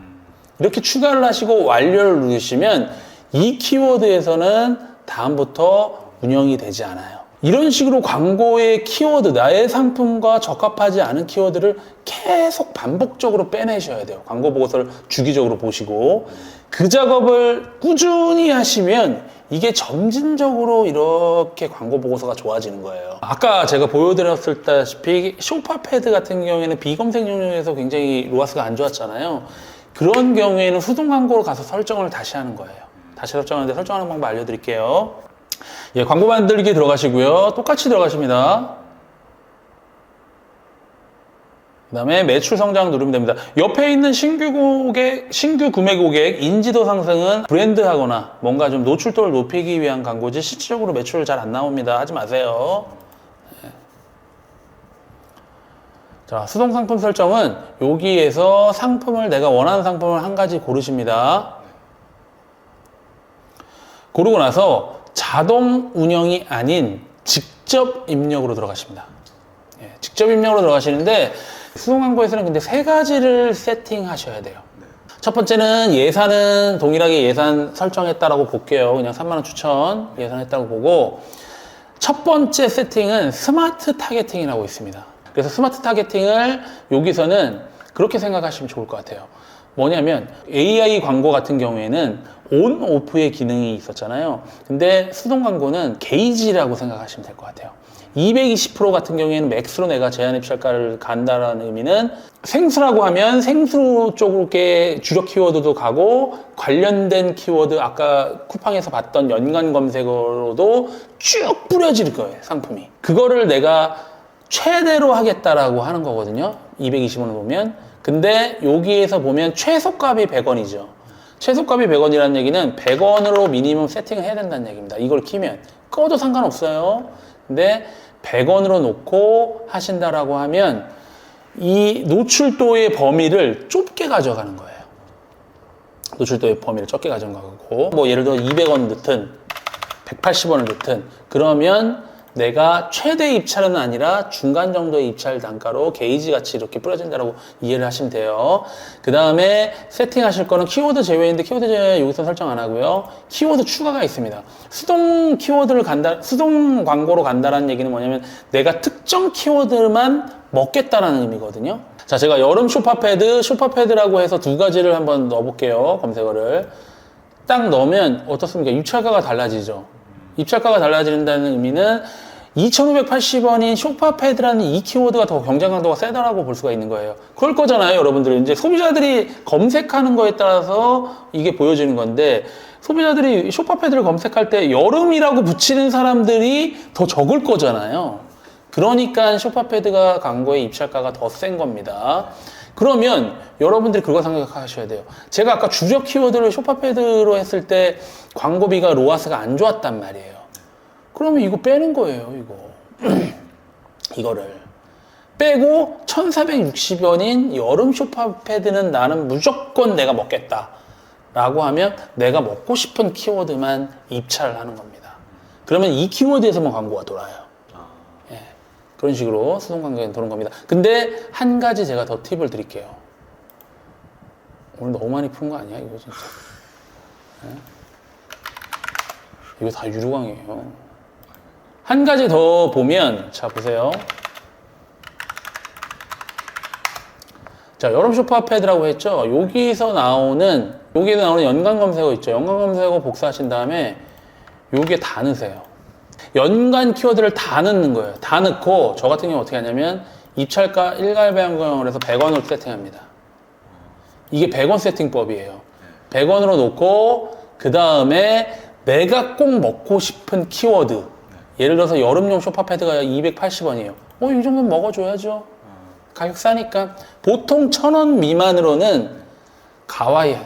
Speaker 1: 이렇게 추가를 하시고 완료를 누르시면 이 키워드에서는 다음부터 운영이 되지 않아요. 이런 식으로 광고의 키워드, 나의 상품과 적합하지 않은 키워드를 계속 반복적으로 빼내셔야 돼요. 광고 보고서를 주기적으로 보시고 그 작업을 꾸준히 하시면 이게 점진적으로 이렇게 광고 보고서가 좋아지는 거예요. 아까 제가 보여드렸다시피 쇼파 패드 같은 경우에는 비검색 영역에서 굉장히 로아스가 안 좋았잖아요. 그런 경우에는 수동 광고로 가서 설정을 다시 하는 거예요. 다시 설정하는데 설정하는 방법 알려드릴게요. 예, 광고 만들기 들어가시고요. 똑같이 들어가십니다. 그 다음에 매출 성장 누르면 됩니다. 옆에 있는 신규 구매 고객 인지도 상승은 브랜드하거나 뭔가 좀 노출도를 높이기 위한 광고지 실질적으로 매출 잘 안 나옵니다. 하지 마세요. 네. 자, 수동 상품 설정은 여기에서 상품을 내가 원하는 상품을 한 가지 고르십니다. 고르고 나서 자동 운영이 아닌 직접 입력으로 들어가십니다. 예, 직접 입력으로 들어가시는데 수동 광고에서는 근데 세 가지를 세팅하셔야 돼요. 첫 번째는 예산은 동일하게 예산 설정했다라고 볼게요. 그냥 3만원 추천 예산했다고 보고 첫 번째 세팅은 스마트 타겟팅이라고 있습니다. 그래서 스마트 타겟팅을 여기서는 그렇게 생각하시면 좋을 것 같아요. 뭐냐면 AI 광고 같은 경우에는 온, 오프의 기능이 있었잖아요. 근데 수동 광고는 게이지라고 생각하시면 될 것 같아요. 220% 같은 경우에는 맥스로 내가 제한 입찰가를 간다라는 의미는 생수라고 하면 생수 쪽에 주력 키워드도 가고 관련된 키워드 아까 쿠팡에서 봤던 연관 검색어로도 쭉 뿌려질 거예요, 상품이. 그거를 내가 최대로 하겠다라고 하는 거거든요. 220원을 보면. 근데 여기에서 보면 최소값이 100원이죠. 최소값이 100원이라는 얘기는 100원으로 미니멈 세팅을 해야 된다는 얘기입니다. 이걸 키면 꺼도 상관없어요. 근데 100원으로 놓고 하신다라고 하면 이 노출도의 범위를 좁게 가져가는 거예요. 노출도의 범위를 좁게 가져가고 뭐 예를 들어 200원 넣든 180원을 넣든 그러면 내가 최대 입찰은 아니라 중간 정도의 입찰 단가로 게이지 같이 이렇게 뿌려진다라고 이해를 하시면 돼요. 그 다음에 세팅하실 거는 키워드 제외인데 키워드 제외 여기서 설정 안 하고요. 키워드 추가가 있습니다. 수동 키워드를 수동 광고로 간다라는 얘기는 뭐냐면 내가 특정 키워드만 먹겠다라는 의미거든요. 자, 제가 여름 쇼파패드라고 해서 두 가지를 한번 넣어볼게요. 검색어를. 딱 넣으면 어떻습니까? 입찰가가 달라지죠. 입찰가가 달라진다는 의미는 2,580원인 쇼파패드라는 이 키워드가 더 경쟁 강도가 세다라고 볼 수가 있는 거예요. 그럴 거잖아요, 여러분들. 이제 소비자들이 검색하는 거에 따라서 이게 보여지는 건데, 소비자들이 쇼파패드를 검색할 때 여름이라고 붙이는 사람들이 더 적을 거잖아요. 그러니까 쇼파패드가 광고의 입찰가가 더 센 겁니다. 그러면 여러분들이 그거 생각하셔야 돼요. 제가 아까 주력 키워드를 쇼파패드로 했을 때 광고비가 로아스가 안 좋았단 말이에요. 그러면 이거 빼는 거예요, 이거. 이거를. 빼고 1,460원인 여름 쇼파패드는 나는 무조건 내가 먹겠다. 라고 하면 내가 먹고 싶은 키워드만 입찰을 하는 겁니다. 그러면 이 키워드에서만 광고가 돌아요. 예. 그런 식으로 수동 광고가 도는 겁니다. 근데 한 가지 제가 더 팁을 드릴게요. 오늘 너무 많이 푼 거 아니야, 이거 진짜. 예? 이거 다 유료광이에요. 한 가지 더 보면, 자, 보세요. 자, 여름 쇼파 패드라고 했죠. 여기서 나오는 연관 검색어 있죠. 연관 검색어 복사하신 다음에 여기에 다 넣으세요. 연관 키워드를 다 넣는 거예요. 다 넣고 저 같은 경우 어떻게 하냐면 입찰가 일괄 변경을 해서 100원으로 세팅합니다. 이게 100원 세팅법이에요. 100원으로 놓고 그 다음에 내가 꼭 먹고 싶은 키워드, 예를 들어서 여름용 쇼파 패드가 280원이에요. 이 정도는 먹어줘야죠. 가격 싸니까. 보통 1,000원 미만으로는 가와이,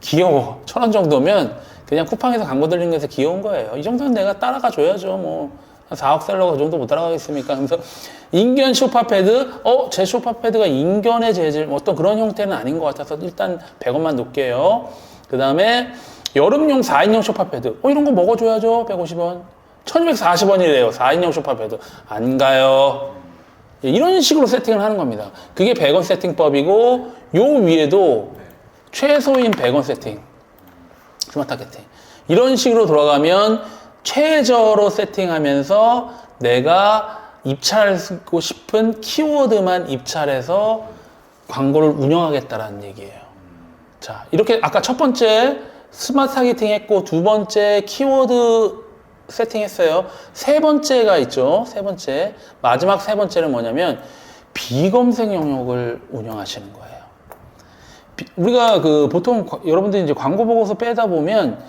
Speaker 1: 귀여워. 1,000원 정도면 그냥 쿠팡에서 광고 들린 거에서 귀여운 거예요. 이 정도는 내가 따라가 줘야죠. 뭐 4억 셀러가 그 정도 못 따라가겠습니까? 그래서 인견 쇼파 패드, 제 쇼파 패드가 인견의 재질, 어떤 그런 형태는 아닌 것 같아서 일단 100원만 놓을게요. 그 다음에 여름용 4인용 쇼파 패드, 이런 거 먹어줘야죠. 150원. 1240원이래요. 4인용 쇼파 패드. 안 가요. 이런 식으로 세팅을 하는 겁니다. 그게 100원 세팅법이고, 요 위에도 최소인 100원 세팅. 스마트 타겟팅. 이런 식으로 돌아가면 최저로 세팅하면서 내가 입찰하고 싶은 키워드만 입찰해서 광고를 운영하겠다라는 얘기예요. 자, 이렇게 아까 첫 번째 스마트 타겟팅 했고, 두 번째 키워드 세팅했어요. 세 번째가 있죠. 세 번째. 마지막 세 번째는 뭐냐면 비검색 영역을 운영하시는 거예요. 우리가 보통 여러분들이 이제 광고 보고서 빼다 보면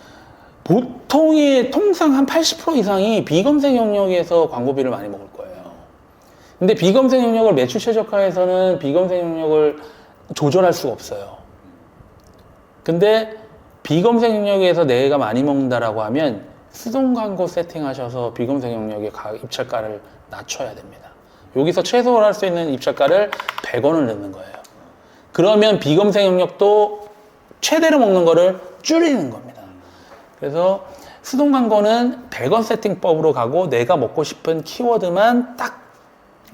Speaker 1: 통상 한 80% 이상이 비검색 영역에서 광고비를 많이 먹을 거예요. 근데 비검색 영역을 매출 최저가에서는 비검색 영역을 조절할 수가 없어요. 근데 비검색 영역에서 내가 많이 먹는다라고 하면 수동 광고 세팅하셔서 비검색 영역의 입찰가를 낮춰야 됩니다. 여기서 최소로 할 수 있는 입찰가를 100원을 넣는 거예요. 그러면 비검색 영역도 최대로 먹는 거를 줄이는 겁니다. 그래서 수동 광고는 100원 세팅법으로 가고 내가 먹고 싶은 키워드만 딱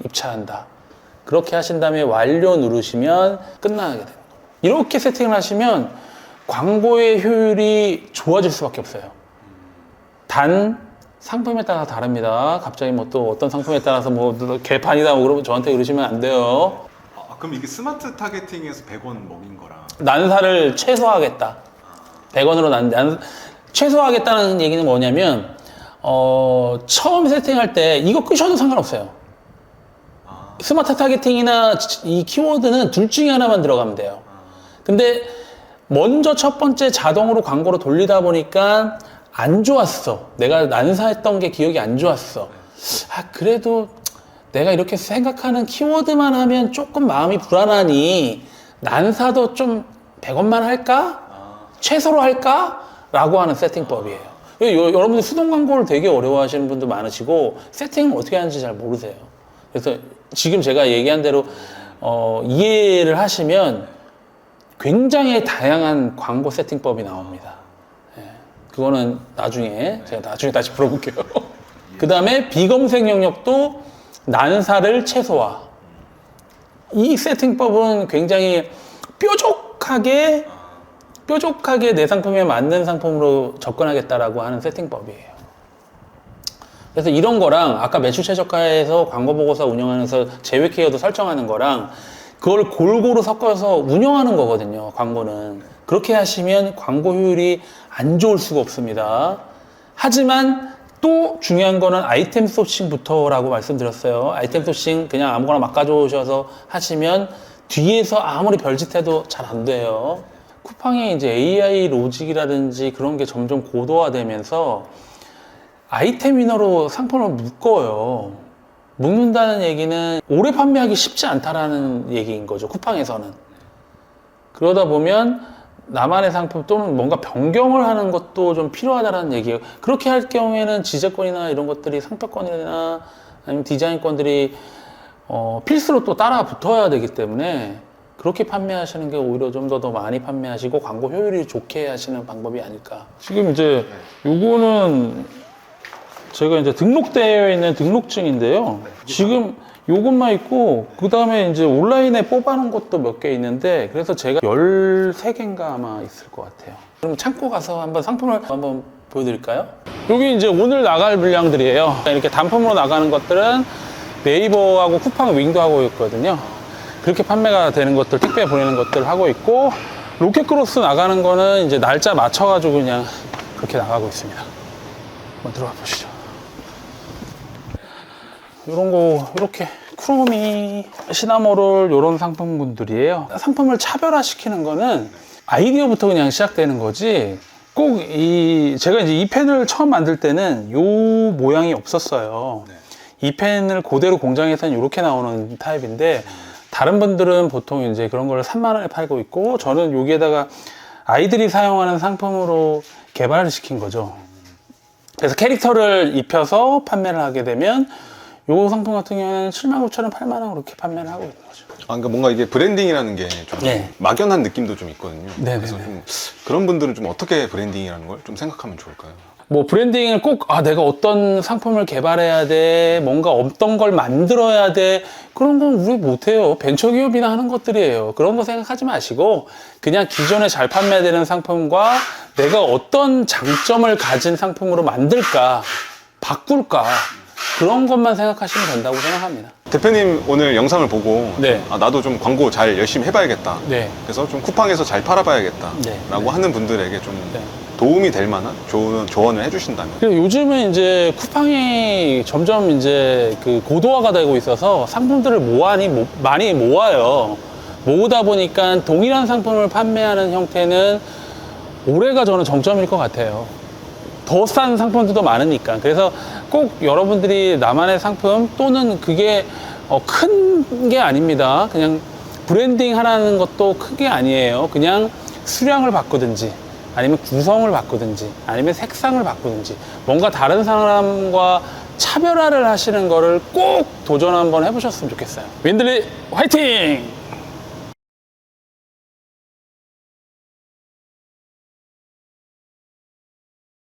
Speaker 1: 입찰한다. 그렇게 하신 다음에 완료 누르시면 끝나게 됩니다. 이렇게 세팅을 하시면 광고의 효율이 좋아질 수밖에 없어요. 단 상품에 따라 다릅니다. 갑자기 또 어떤 상품에 따라서 개판이다 그러면 저한테 그러시면 안 돼요.
Speaker 2: 그럼 이게 스마트 타겟팅에서 100원 먹인 거랑
Speaker 1: 난사를 최소화하겠다. 100원으로 최소화하겠다는 얘기는 뭐냐면 처음 세팅할 때 이거 끄셔도 상관없어요. 스마트 타겟팅이나 이 키워드는 둘 중에 하나만 들어가면 돼요. 근데 먼저 첫 번째 자동으로 광고로 돌리다 보니까 안 좋았어. 내가 난사했던 게 기억이 안 좋았어. 그래도 내가 이렇게 생각하는 키워드만 하면 조금 마음이 불안하니 난사도 좀 100원만 할까? 최소로 할까? 라고 하는 세팅법이에요. 여러분들 수동 광고를 되게 어려워하시는 분도 많으시고 세팅을 어떻게 하는지 잘 모르세요. 그래서 지금 제가 얘기한 대로 이해를 하시면 굉장히 다양한 광고 세팅법이 나옵니다. 그거는 제가 나중에 다시 풀어볼게요. 그 다음에 비검색 영역도 난사를 최소화. 이 세팅법은 굉장히 뾰족하게 내 상품에 맞는 상품으로 접근하겠다라고 하는 세팅법이에요. 그래서 이런 거랑 아까 매출 최저가에서 광고 보고서 운영하면서 제휴 키워드 설정하는 거랑 그걸 골고루 섞어서 운영하는 거거든요. 광고는. 그렇게 하시면 광고 효율이 안 좋을 수가 없습니다. 하지만 또 중요한 거는 아이템 소싱부터라고 말씀드렸어요. 아이템 소싱 그냥 아무거나 막 가져오셔서 하시면 뒤에서 아무리 별짓해도 잘 안 돼요. 쿠팡의 이제 AI 로직이라든지 그런 게 점점 고도화되면서 아이템 위너로 상품을 묶어요. 묶는다는 얘기는 오래 판매하기 쉽지 않다라는 얘기인 거죠. 쿠팡에서는. 그러다 보면 나만의 상품 또는 뭔가 변경을 하는 것도 좀 필요하다는 얘기예요. 그렇게 할 경우에는 지재권이나 이런 것들이 상표권이나 아니면 디자인권들이 필수로 또 따라 붙어야 되기 때문에 그렇게 판매하시는 게 오히려 좀 더 많이 판매하시고 광고 효율이 좋게 하시는 방법이 아닐까. 지금 이제 요거는 제가 이제 등록되어 있는 등록증인데요. 지금 요것만 있고 그 다음에 이제 온라인에 뽑아놓은 것도 몇 개 있는데 그래서 제가 13개인가 아마 있을 것 같아요. 그럼 창고 가서 한번 상품을 한번 보여드릴까요? 여기 이제 오늘 나갈 물량들이에요. 이렇게 단품으로 나가는 것들은 네이버하고 쿠팡 윙도 하고 있거든요. 그렇게 판매가 되는 것들, 택배 보내는 것들 하고 있고, 로켓크로스 나가는 거는 이제 날짜 맞춰가지고 그냥 그렇게 나가고 있습니다. 한번 들어가 보시죠. 요런 거, 이렇게 크로미, 시나모롤 요런 상품군들이에요. 상품을 차별화시키는 거는 아이디어부터 그냥 시작되는 거지, 꼭 제가 이제 이 펜을 처음 만들 때는 요 모양이 없었어요. 이 펜을 그대로 공장에서는 이렇게 나오는 타입인데, 다른 분들은 보통 이제 그런 걸 3만 원에 팔고 있고, 저는 여기에다가 아이들이 사용하는 상품으로 개발을 시킨 거죠. 그래서 캐릭터를 입혀서 판매를 하게 되면 요 상품 같은 경우에는 79,000원, 8만 원 그렇게 판매를 하고 있는 거죠.
Speaker 3: 아, 그러니까 뭔가 이게 브랜딩이라는 게 좀
Speaker 1: 네.
Speaker 3: 막연한 느낌도 좀 있거든요.
Speaker 1: 네네네.
Speaker 3: 그래서 좀 그런 분들은 좀 어떻게 브랜딩이라는 걸 좀 생각하면 좋을까요?
Speaker 1: 뭐 브랜딩을 꼭 내가 어떤 상품을 개발해야 돼, 뭔가 어떤 걸 만들어야 돼, 그런 건 우리 못해요. 벤처기업이나 하는 것들이에요. 그런 거 생각하지 마시고 그냥 기존에 잘 판매되는 상품과 내가 어떤 장점을 가진 상품으로 만들까, 바꿀까, 그런 것만 생각하시면 된다고 생각합니다.
Speaker 3: 대표님 오늘 영상을 보고
Speaker 1: 네.
Speaker 3: 아, 나도 좀 광고 잘 열심히 해봐야겠다.
Speaker 1: 네.
Speaker 3: 그래서 좀 쿠팡에서 잘 팔아봐야겠다.
Speaker 1: 네.
Speaker 3: 라고 하는 분들에게 좀
Speaker 1: 네.
Speaker 3: 도움이 될 만한 조언을 해주신다면.
Speaker 1: 그리고 요즘은 이제 쿠팡이 점점 이제 그 고도화가 되고 있어서 상품들을 많이 모아요. 모으다 보니까 동일한 상품을 판매하는 형태는 올해가 저는 정점일 것 같아요. 더 싼 상품들도 많으니까. 그래서 꼭 여러분들이 나만의 상품 또는 그게 큰 게 아닙니다. 그냥 브랜딩 하라는 것도 큰 게 아니에요. 그냥 수량을 바꾸든지 아니면 구성을 바꾸든지 아니면 색상을 바꾸든지 뭔가 다른 사람과 차별화를 하시는 거를 꼭 도전 한번 해보셨으면 좋겠어요. 윈들리 화이팅!